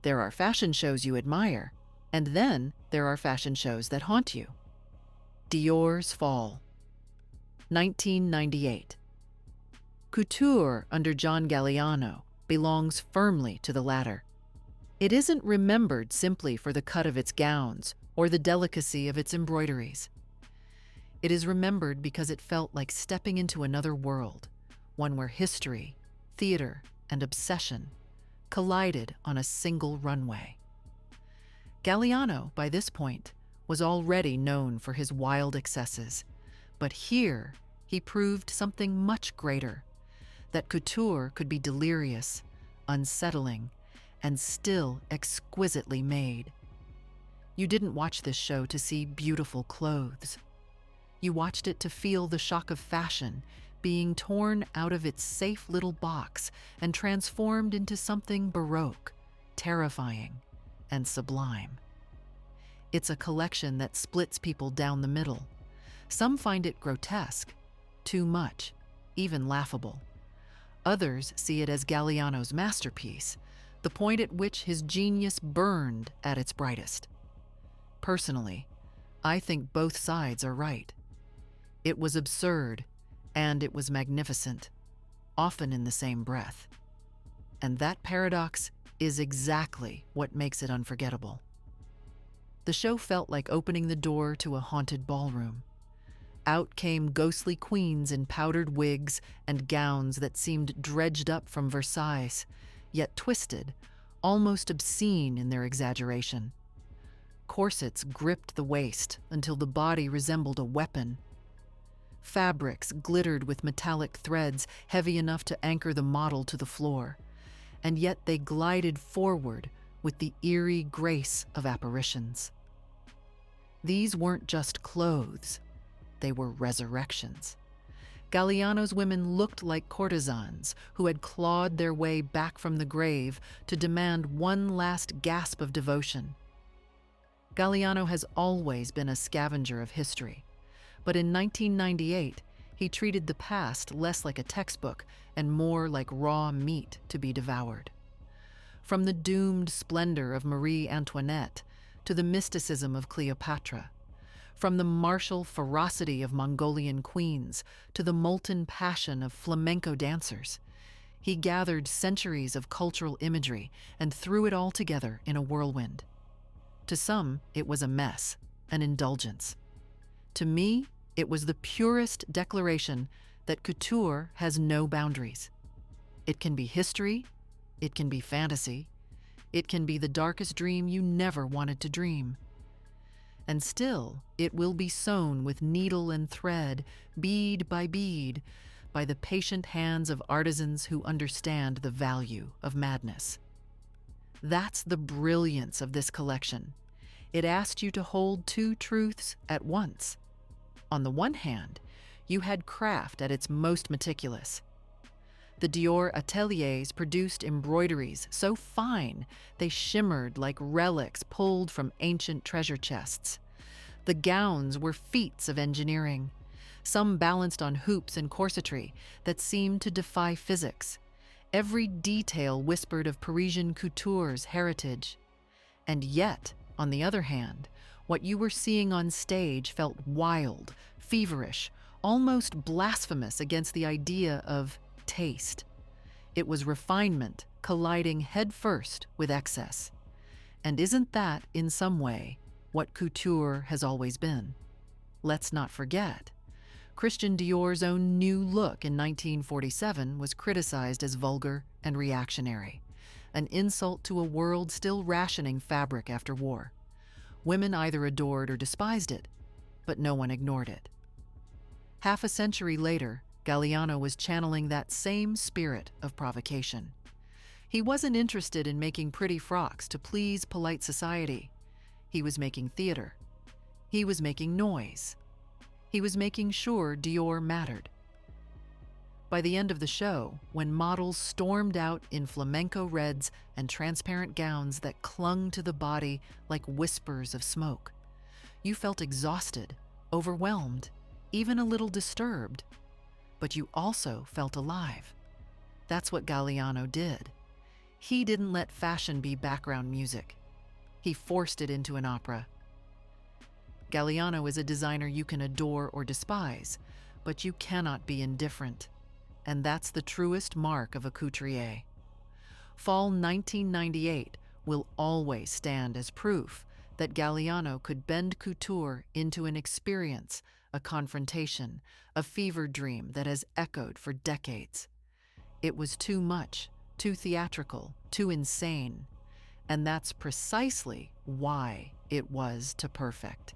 There are fashion shows you admire, and then there are fashion shows that haunt you. Dior's Fall, 1998. Couture under John Galliano belongs firmly to the latter. It isn't remembered simply for the cut of its gowns or the delicacy of its embroideries. It is remembered because it felt like stepping into another world, one where history, theater, and obsession collided on a single runway. Galliano, by this point, was already known for his wild excesses, but here he proved something much greater, that couture could be delirious, unsettling, and still exquisitely made. You didn't watch this show to see beautiful clothes. You watched it to feel the shock of fashion being torn out of its safe little box and transformed into something baroque, terrifying, and sublime. It's a collection that splits people down the middle. Some find it grotesque, too much, even laughable. Others see it as Galliano's masterpiece, the point at which his genius burned at its brightest. Personally, I think both sides are right. It was absurd, and it was magnificent, often in the same breath. And that paradox is exactly what makes it unforgettable. The show felt like opening the door to a haunted ballroom. Out came ghostly queens in powdered wigs and gowns that seemed dredged up from Versailles, yet twisted, almost obscene in their exaggeration. Corsets gripped the waist until the body resembled a weapon. Fabrics glittered with metallic threads heavy enough to anchor the model to the floor, and yet they glided forward with the eerie grace of apparitions. These weren't just clothes, they were resurrections. Galliano's women looked like courtesans who had clawed their way back from the grave to demand one last gasp of devotion. Galliano has always been a scavenger of history, but in 1998, he treated the past less like a textbook and more like raw meat to be devoured. From the doomed splendor of Marie Antoinette to the mysticism of Cleopatra, from the martial ferocity of Mongolian queens to the molten passion of flamenco dancers, he gathered centuries of cultural imagery and threw it all together in a whirlwind. To some, it was a mess, an indulgence. To me, it was the purest declaration that couture has no boundaries. It can be history, it can be fantasy, it can be the darkest dream you never wanted to dream. And still, it will be sewn with needle and thread, bead by bead, by the patient hands of artisans who understand the value of madness. That's the brilliance of this collection. It asked you to hold two truths at once. On the one hand, you had craft at its most meticulous. The Dior ateliers produced embroideries so fine they shimmered like relics pulled from ancient treasure chests. The gowns were feats of engineering, some balanced on hoops and corsetry that seemed to defy physics. Every detail whispered of Parisian couture's heritage. And yet, on the other hand, what you were seeing on stage felt wild, feverish, almost blasphemous against the idea of taste. It was refinement colliding headfirst with excess. And isn't that, in some way, what couture has always been? Let's not forget, Christian Dior's own new look in 1947 was criticized as vulgar and reactionary, an insult to a world still rationing fabric after war. Women either adored or despised it, but no one ignored it. Half a century later, Galliano was channeling that same spirit of provocation. He wasn't interested in making pretty frocks to please polite society. He was making theater. He was making noise. He was making sure Dior mattered. By the end of the show, when models stormed out in flamenco reds and transparent gowns that clung to the body like whispers of smoke, you felt exhausted, overwhelmed, even a little disturbed. But you also felt alive. That's what Galliano did. He didn't let fashion be background music. He forced it into an opera. Galliano is a designer you can adore or despise, but you cannot be indifferent. And that's the truest mark of a couturier. Fall 1998 will always stand as proof that Galliano could bend couture into an experience, a confrontation, a fever dream that has echoed for decades. It was too much, too theatrical, too insane, and that's precisely why it was to perfect.